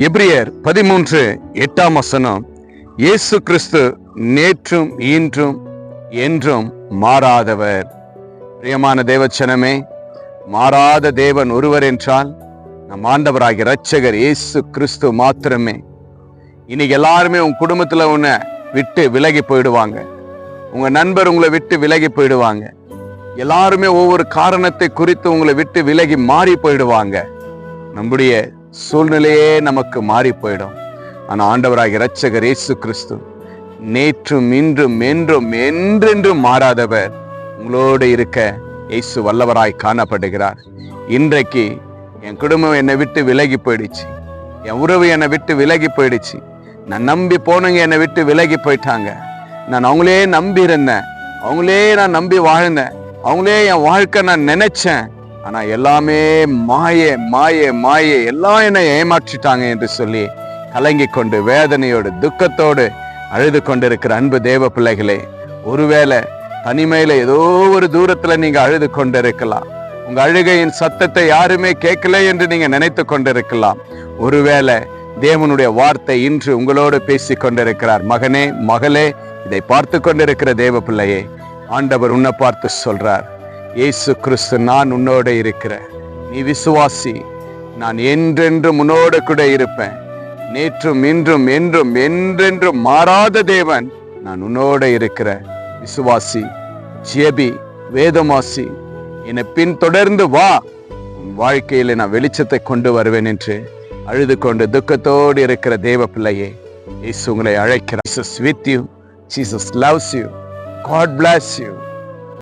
எபிரியர் 13:8 இயேசு கிறிஸ்து நேற்றும் இன்றும் என்றும் மாறாதவர். பிரியமான தேவச்சனமே, மாறாத தேவன் ஒருவர் என்றால் நம் ஆண்டவராகிய இரட்சகர் இயேசு கிறிஸ்து மாத்திரமே. இன்னைக்கு எல்லாருமே உங்க குடும்பத்துல உன்னை விட்டு விலகி போயிடுவாங்க. உங்க நண்பர் உங்களை விட்டு விலகி போயிடுவாங்க. எல்லாருமே ஒவ்வொரு காரணத்தை குறித்து உங்களை விட்டு விலகி மாறி போயிடுவாங்க. நம்முடைய சூழ்நிலையே நமக்கு மாறி போயிடும். ஆனா ஆண்டவராகிய இரட்சகர் இயேசு கிறிஸ்து நேற்றும் இன்றும் என்றும் என்றென்றும் மாறாதவர். உங்களோடு இருக்க இயேசு வல்லவராய் காணப்படுகிறார். இன்றைக்கு என் குடும்பம் என்னை விட்டு விலகி போயிடுச்சு, என் உறவு என்னை விட்டு விலகி போயிடுச்சு, நான் நம்பி போனவங்க என்னை விட்டு விலகி போயிட்டாங்க, நான் அவங்களே நம்பி இருந்தேன், அவங்களே நான் நம்பி வாழ்ந்தேன், அவங்களே என் வாழ்க்கை நான் நினைச்சேன், ஆனா எல்லாமே மாயே மாயே மாயே, எல்லாம் என்னை ஏமாற்றிட்டாங்க என்று சொல்லி கலங்கி கொண்டு வேதனையோடு துக்கத்தோடு அழுது கொண்டிருக்கிற அன்பு தேவ பிள்ளைகளே, ஒருவேளை தனிமையில ஏதோ ஒரு தூரத்துல நீங்க அழுது கொண்டிருக்கலாம். உங்க அழுகையின் சத்தத்தை யாருமே கேட்கல என்று நீங்க நினைத்து கொண்டிருக்கலாம். ஒருவேளை தேவனுடைய வார்த்தை இன்று உங்களோடு பேசி கொண்டிருக்கிறார். மகனே, மகளே, இதை பார்த்து கொண்டிருக்கிற தேவ பிள்ளையே, ஆண்டவர் உன்னை பார்த்து சொல்றார், இயேசு கிறிஸ்து நான் உன்னோட இருக்கிறேன், நீ விசுவாசி, நான் என்றென்றும் உன்னோட கூட இருப்பேன், நேற்றும் இன்றும் என்றும் என்றென்றும் மாறாத தேவன், நான் உன்னோட இருக்கிறேன், விசுவாசி, ஜெபி, வேதமாசி, என்னை பின் தொடர்ந்து வா, உன் வாழ்க்கையில நான் வெளிச்சத்தை கொண்டு வருவேன் என்று அழுது கொண்டு துக்கத்தோடு இருக்கிற தேவ பிள்ளையே, இயேசு உங்களை அழைக்கிறார். Jesus with you, Jesus loves you, God bless you.